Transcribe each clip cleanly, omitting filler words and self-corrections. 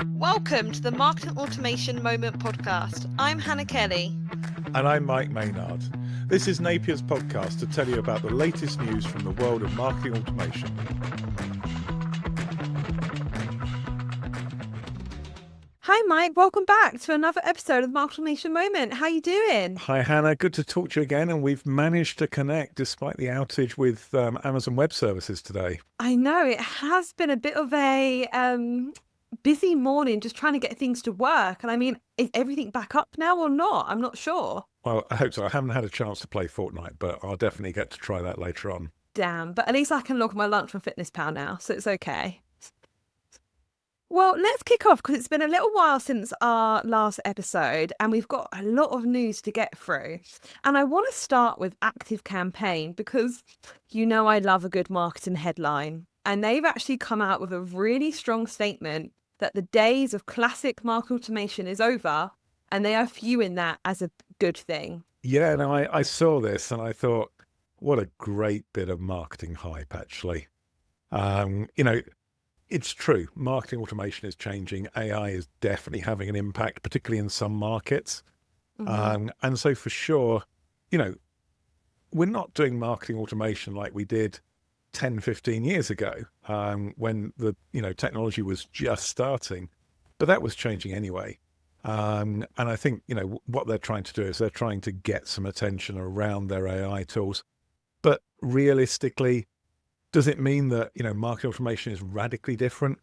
Welcome to the Marketing Automation Moment podcast. I'm Hannah Kelly. And I'm Mike Maynard. This is Napier's podcast to tell you about the latest news from the world of marketing automation. Hi Mike, welcome back to another episode of the Marketing Automation Moment. How you doing? Hi Hannah, good to talk to you again, and we've managed to connect despite the outage with Amazon Web Services today. I know it has been a bit of a busy morning just trying to get things to work. And I mean, is everything back up now or not? I'm not sure. Well, I hope so. I haven't had a chance to play Fortnite, but I'll definitely get to try that later on. Damn, but at least I can log my lunch from FitnessPal now, so it's okay. Well, let's kick off because it's been a little while since our last episode and we've got a lot of news to get through. And I want to start with Active Campaign because you know I love a good marketing headline. And they've actually come out with a really strong statement that the days of classic market automation is over and they are viewing that as a good thing. Yeah, no, I saw this and I thought, what a great bit of marketing hype, actually. It's true. Marketing automation is changing. AI is definitely having an impact, particularly in some markets. And so for sure, we're not doing marketing automation like we did 10, 15 years ago when the technology was just starting, but that was changing anyway. And I think, what they're trying to do is they're trying to get some attention around their AI tools. But realistically, does it mean that, marketing automation is radically different?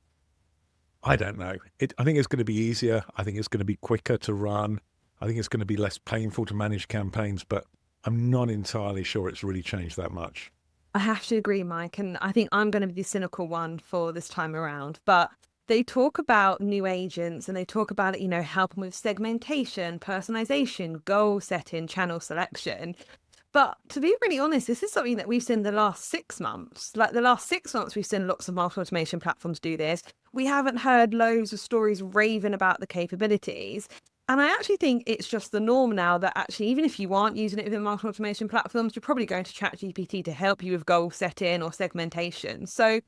I don't know. I think it's going to be easier. I think it's going to be quicker to run. I think it's going to be less painful to manage campaigns, but I'm not entirely sure it's really changed that much. I have to agree, Mike, and I think I'm going to be the cynical one for this time around. But they talk about new agents and they talk about it, helping with segmentation, personalization, goal setting, channel selection. But to be really honest, this is something that we've seen the last 6 months. Like the last 6 months, we've seen lots of marketing automation platforms do this. We haven't heard loads of stories raving about the capabilities. And I actually think it's just the norm now that actually, even if you aren't using it within marketing automation platforms, you're probably going to ChatGPT to help you with goal setting or segmentation. So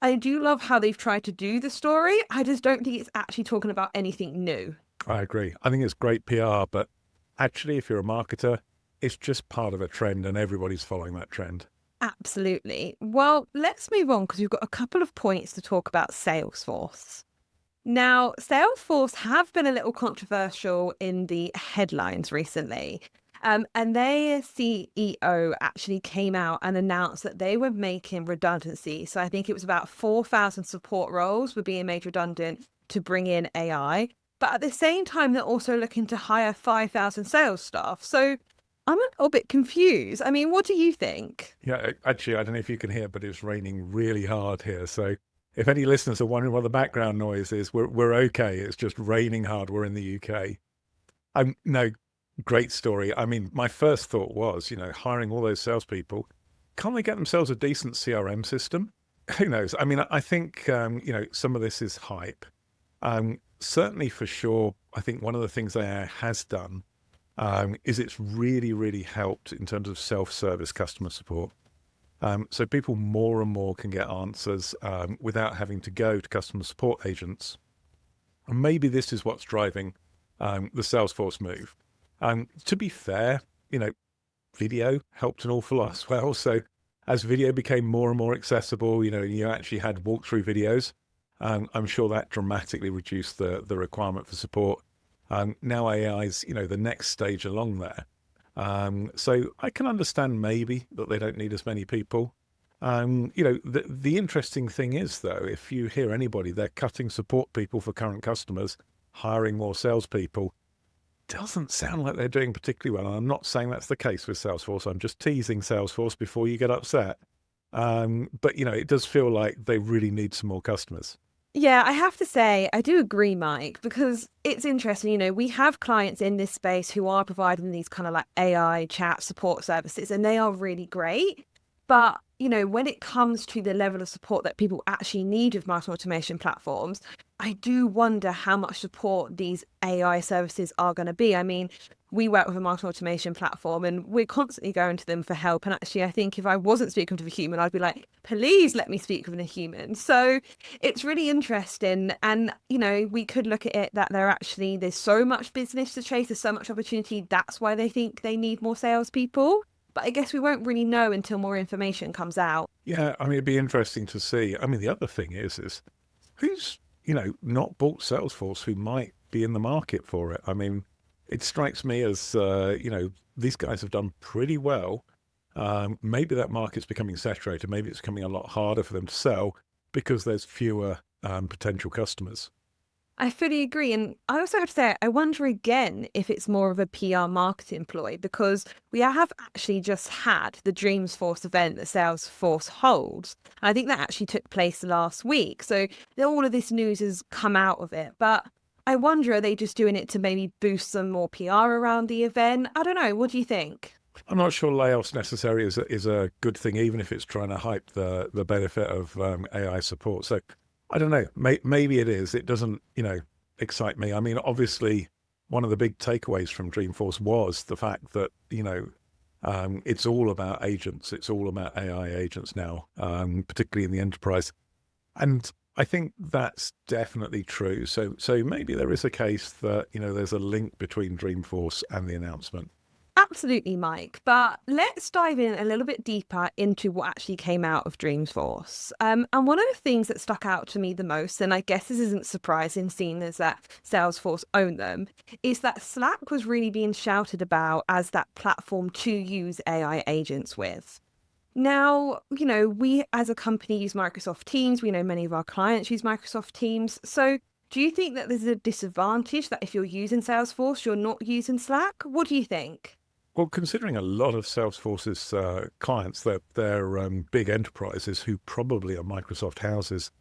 I do love how they've tried to do the story. I just don't think it's actually talking about anything new. I agree. I think it's great PR, but actually, if you're a marketer, it's just part of a trend and everybody's following that trend. Absolutely. Well, let's move on because we've got a couple of points to talk about Salesforce. Now, Salesforce have been a little controversial in the headlines recently. And their CEO actually came out and announced that they were making redundancy. So I think it was about 4,000 support roles were being made redundant to bring in AI. But at the same time, they're also looking to hire 5,000 sales staff. So I'm a little bit confused. I mean, what do you think? Yeah, actually, I don't know if you can hear, but it's raining really hard here. So if any listeners are wondering what the background noise is, we're okay. It's just raining hard. We're in the UK. No, great story. I mean, my first thought was, hiring all those salespeople, can't they get themselves a decent CRM system? Who knows? I mean, I think, some of this is hype. Certainly for sure, I think one of the things AI has done is it's really, really helped in terms of self-service customer support. So people more and more can get answers without having to go to customer support agents. And maybe this is what's driving the Salesforce move. To be fair, video helped an awful lot as well. So as video became more and more accessible, you actually had walkthrough videos. I'm sure that dramatically reduced the requirement for support. Now AI is, the next stage along there. So I can understand maybe that they don't need as many people. The interesting thing is, though, if you hear anybody, they're cutting support people for current customers, hiring more salespeople. Doesn't sound like they're doing particularly well. And I'm not saying that's the case with Salesforce. I'm just teasing Salesforce before you get upset. But, it does feel like they really need some more customers. Yeah, I have to say, I do agree, Mike, because it's interesting. We have clients in this space who are providing these kind of like AI chat support services, and they are really great. But, when it comes to the level of support that people actually need with marketing automation platforms, I do wonder how much support these AI services are going to be. I mean, we work with a marketing automation platform and we're constantly going to them for help. And actually, I think if I wasn't speaking to a human, I'd be like, please let me speak with a human. So it's really interesting. And, we could look at it that there's so much business to chase, there's so much opportunity. That's why they think they need more salespeople. But I guess we won't really know until more information comes out. Yeah, I mean, it'd be interesting to see. I mean, the other thing is who's, not bought Salesforce who might be in the market for it. I mean, it strikes me as, these guys have done pretty well. Maybe that market's becoming saturated. Maybe it's becoming a lot harder for them to sell because there's fewer potential customers. I fully agree. And I also have to say, I wonder again if it's more of a PR marketing ploy, because we have actually just had the Dreamforce event that Salesforce holds. I think that actually took place last week. So all of this news has come out of it. But I wonder, are they just doing it to maybe boost some more PR around the event? I don't know. What do you think? I'm not sure layoffs necessarily is a good thing, even if it's trying to hype the benefit of AI support. So I don't know. Maybe it is. It doesn't, excite me. I mean, obviously, one of the big takeaways from Dreamforce was the fact that, it's all about agents. It's all about AI agents now, particularly in the enterprise. And I think that's definitely true. So maybe there is a case that, there's a link between Dreamforce and the announcement. Absolutely, Mike. But let's dive in a little bit deeper into what actually came out of Dreamforce. And one of the things that stuck out to me the most, and I guess this isn't surprising seeing as that Salesforce own them, is that Slack was really being shouted about as that platform to use AI agents with. Now, we as a company use Microsoft Teams. We know many of our clients use Microsoft Teams. So do you think that there's a disadvantage that if you're using Salesforce, you're not using Slack? What do you think? Well, considering a lot of Salesforce's clients, they're big enterprises who probably are Microsoft houses,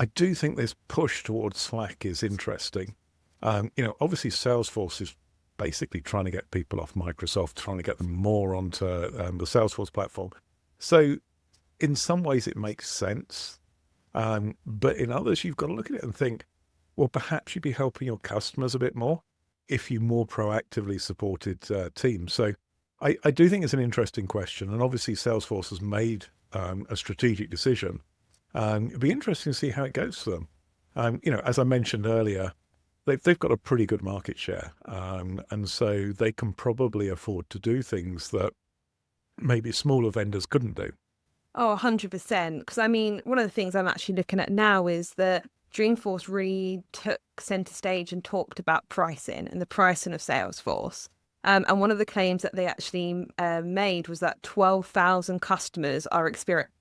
I do think this push towards Slack is interesting. Obviously Salesforce is basically trying to get people off Microsoft, trying to get them more onto the Salesforce platform. So in some ways it makes sense. But in others, you've got to look at it and think, well, perhaps you'd be helping your customers a bit more if you more proactively supported teams. So I do think it's an interesting question. And obviously Salesforce has made a strategic decision. It'd be interesting to see how it goes for them. As I mentioned earlier, they've got a pretty good market share. And so they can probably afford to do things that maybe smaller vendors couldn't do. Oh, 100%. Because I mean, one of the things I'm actually looking at now is that Dreamforce really took center stage and talked about pricing and the pricing of Salesforce. And one of the claims that they actually made was that 12,000 customers are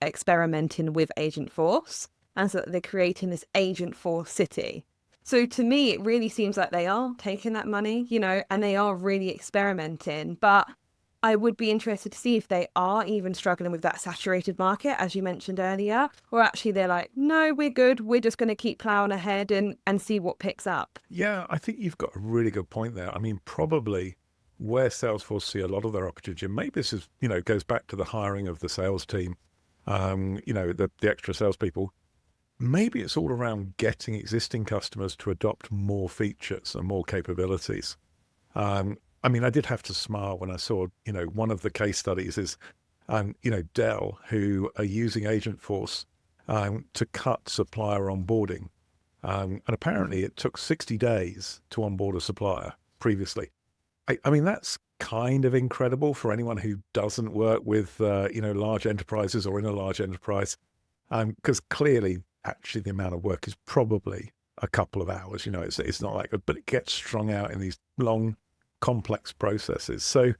experimenting with Agentforce, and so they're creating this Agentforce city. So to me, it really seems like they are taking that money, and they are really experimenting. But I would be interested to see if they are even struggling with that saturated market, as you mentioned earlier, or actually they're like, no, we're good. We're just going to keep plowing ahead and see what picks up. Yeah, I think you've got a really good point there. I mean, probably where Salesforce see a lot of their opportunity, and maybe this is, goes back to the hiring of the sales team, the extra salespeople. Maybe it's all around getting existing customers to adopt more features and more capabilities. I mean, I did have to smile when I saw, one of the case studies is, Dell, who are using Agentforce to cut supplier onboarding. And apparently it took 60 days to onboard a supplier previously. I mean, that's kind of incredible for anyone who doesn't work with, large enterprises or in a large enterprise, because clearly, actually, the amount of work is probably a couple of hours. It's not like, but it gets strung out in these long, complex processes. So,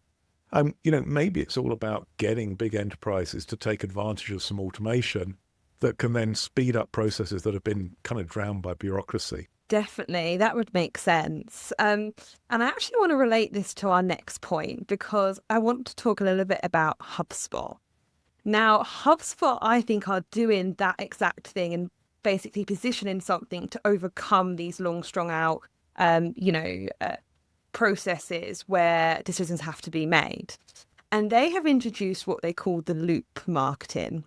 maybe it's all about getting big enterprises to take advantage of some automation that can then speed up processes that have been kind of drowned by bureaucracy. Definitely, that would make sense. And I actually want to relate this to our next point because I want to talk a little bit about HubSpot. Now, HubSpot, I think, are doing that exact thing and basically positioning something to overcome these long, strung out, processes where decisions have to be made. And they have introduced what they call the loop marketing.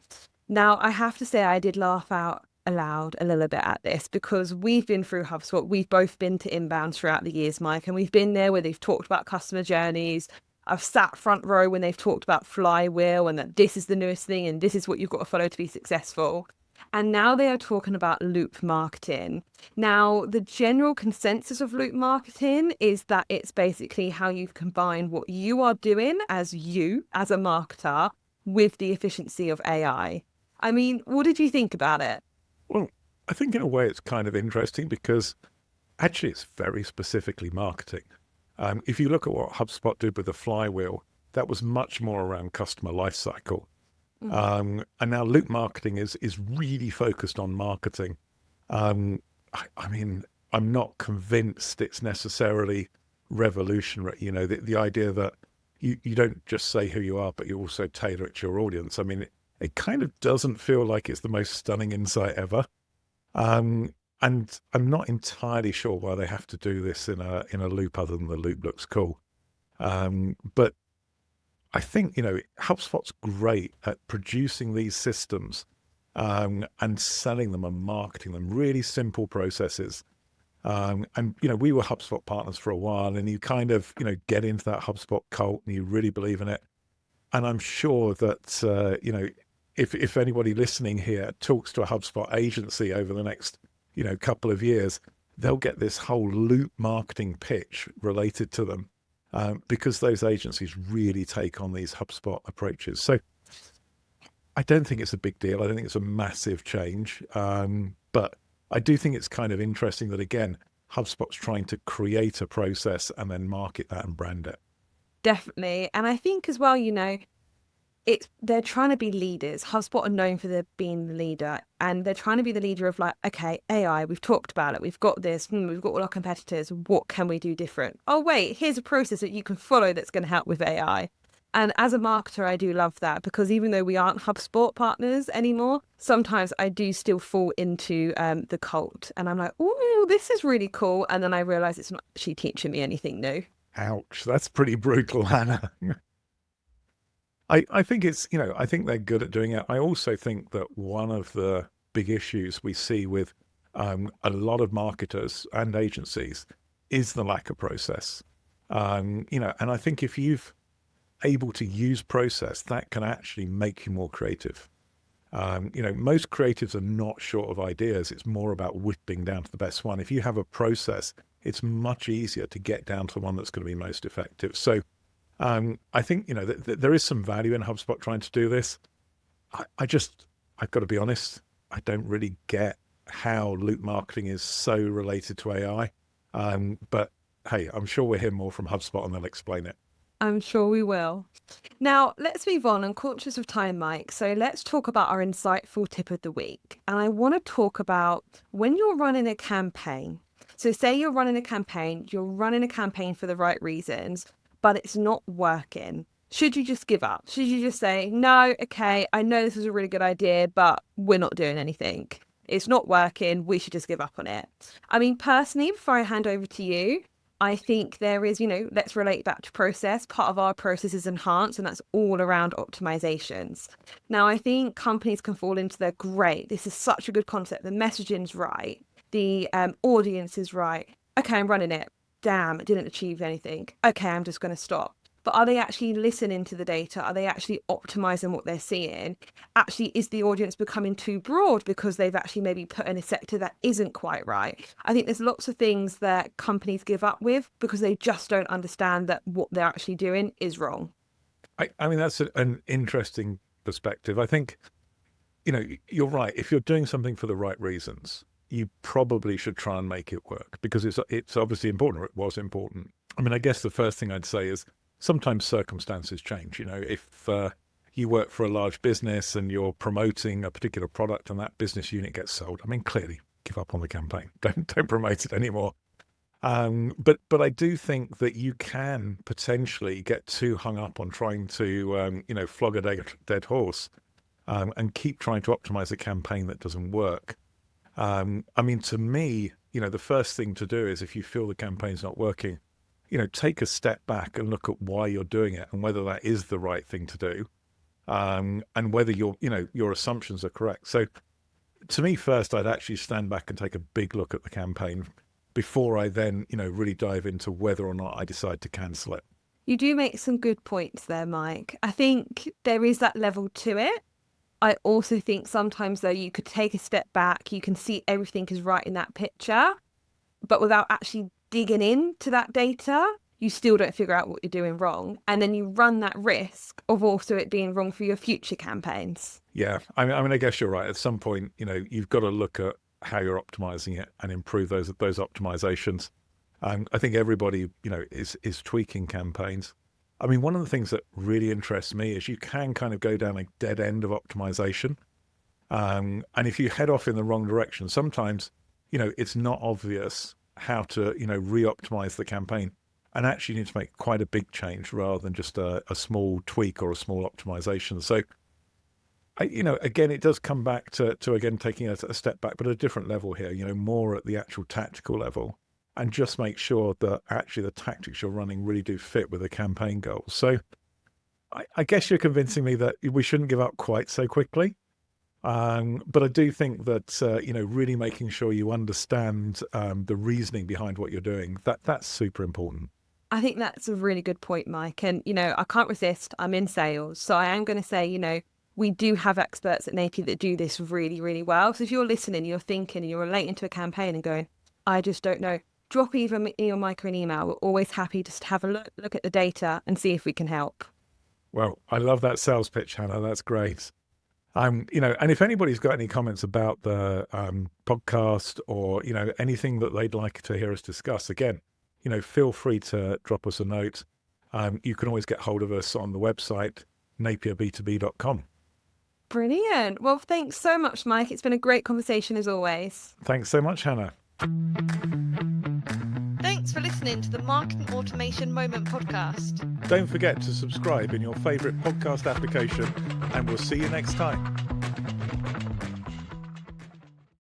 Now, I have to say, I did laugh out aloud a little bit at this, because we've been through HubSpot. We've both been to inbound throughout the years, Mike, and we've been there where they've talked about customer journeys. I've sat front row when they've talked about flywheel and that this is the newest thing and this is what you've got to follow to be successful. And now they are talking about loop marketing. Now, the general consensus of loop marketing is that it's basically how you combine what you are doing as you, as a marketer, with the efficiency of AI. I mean, what did you think about it? Well, I think in a way it's kind of interesting because actually it's very specifically marketing. If you look at what HubSpot did with the flywheel, that was much more around customer lifecycle. And now loop marketing is really focused on marketing. I mean, I'm not convinced it's necessarily revolutionary. You know, the idea that you don't just say who you are, but you also tailor it to your audience. I mean, it kind of doesn't feel like it's the most stunning insight ever. And I'm not entirely sure why they have to do this in a loop other than the loop looks cool. But I think, you know, HubSpot's great at producing these systems and selling them and marketing them, really simple processes. And, you know, we were HubSpot partners for a while, and you kind of, you know, get into that HubSpot cult and you really believe in it. And I'm sure that, you know, if anybody listening here talks to a HubSpot agency over the next, you know, couple of years, they'll get this whole loop marketing pitch related to them. Because those agencies really take on these HubSpot approaches. So I don't think it's a big deal. I don't think it's a massive change. But I do think it's kind of interesting that, again, HubSpot's trying to create a process and then market that and brand it. Definitely. And I think as well, you know, they're trying to be leaders. HubSpot are known for being the leader, and they're trying to be the leader of like, okay, AI, we've talked about it. We've got this, we've got all our competitors. What can we do different? Oh, wait, here's a process that you can follow that's going to help with AI. And as a marketer, I do love that, because even though we aren't HubSpot partners anymore, sometimes I do still fall into the cult, and I'm like, oh, this is really cool. And then I realize it's not actually teaching me anything new. Ouch, that's pretty brutal, Hannah. I think it's, you know, I think they're good at doing it. I also think that one of the big issues we see with a lot of marketers and agencies is the lack of process. You know, and I think if you've able to use process, that can actually make you more creative. You know, most creatives are not short of ideas. It's more about whipping down to the best one. If you have a process, it's much easier to get down to the one that's going to be most effective. So I think, you know, there is some value in HubSpot trying to do this. I've got to be honest, I don't really get how loop marketing is so related to AI. But hey, I'm sure we'll hear more from HubSpot and they'll explain it. I'm sure we will. Now, let's move on. I'm conscious of time, Mike. So let's talk about our insightful tip of the week. And I want to talk about when you're running a campaign. So say you're running a campaign for the right reasons, but it's not working. Should you just give up? Should you just say, no, okay, I know this is a really good idea, but we're not doing anything. It's not working. We should just give up on it. I mean, personally, before I hand over to you, I think there is, you know, let's relate back to process. Part of our process is enhanced, and that's all around optimizations. Now, I think companies can fall into the great. This is such a good concept. The messaging's right. The audience is right. Okay, I'm running it. Damn, it didn't achieve anything. Okay, I'm just going to stop. But are they actually listening to the data? Are they actually optimizing what they're seeing? Actually, is the audience becoming too broad because they've actually maybe put in a sector that isn't quite right? I think there's lots of things that companies give up with because they just don't understand that what they're actually doing is wrong. I mean, that's an interesting perspective. I think, you know, you're right. If you're doing something for the right reasons, you probably should try and make it work because it's obviously important, or it was important. I mean, I guess the first thing I'd say is sometimes circumstances change. You know, if you work for a large business and you're promoting a particular product and that business unit gets sold, I mean, clearly give up on the campaign. Don't promote it anymore. But I do think that you can potentially get too hung up on trying to, you know, flog a dead horse and keep trying to optimize a campaign that doesn't work. I mean, to me, you know, the first thing to do is if you feel the campaign's not working, you know, take a step back and look at why you're doing it and whether that is the right thing to do, and whether your assumptions are correct. So, to me, first, I'd actually stand back and take a big look at the campaign before I then, really dive into whether or not I decide to cancel it. You do make some good points there, Mike. I think there is that level to it. I also think sometimes, though, you could take a step back. You can see everything is right in that picture, but without actually digging into that data, you still don't figure out what you're doing wrong. And then you run that risk of also it being wrong for your future campaigns. Yeah, I mean, I guess you're right. At some point, you've got to look at how you're optimizing it and improve those optimizations. I think everybody, is tweaking campaigns. I mean, one of the things that really interests me is you can kind of go down a dead end of optimization. And if you head off in the wrong direction, sometimes, it's not obvious how to, re-optimize the campaign. And actually you need to make quite a big change rather than just a small tweak or a small optimization. So, again, it does come back to again, taking a step back, but at a different level here, more at the actual tactical level, and just make sure that actually the tactics you're running really do fit with the campaign goals. So I guess you're convincing me that we shouldn't give up quite so quickly. But I do think that, really making sure you understand the reasoning behind what you're doing, that's super important. I think that's a really good point, Mike. And, I can't resist. I'm in sales. So I am going to say, we do have experts at Napier that do this really, really well. So if you're listening, you're thinking, and you're relating to a campaign and going, I just don't know, drop either me or Mike an email. We're always happy just to have a look at the data and see if we can help. Well, I love that sales pitch, Hannah. That's great. And if anybody's got any comments about the podcast or, anything that they'd like to hear us discuss, again, feel free to drop us a note. You can always get hold of us on the website, napierb2b.com. Brilliant. Well, thanks so much, Mike. It's been a great conversation as always. Thanks so much, Hannah. Thanks for listening to the Marketing Automation Moment podcast. Don't forget to subscribe in your favourite podcast application, and we'll see you next time.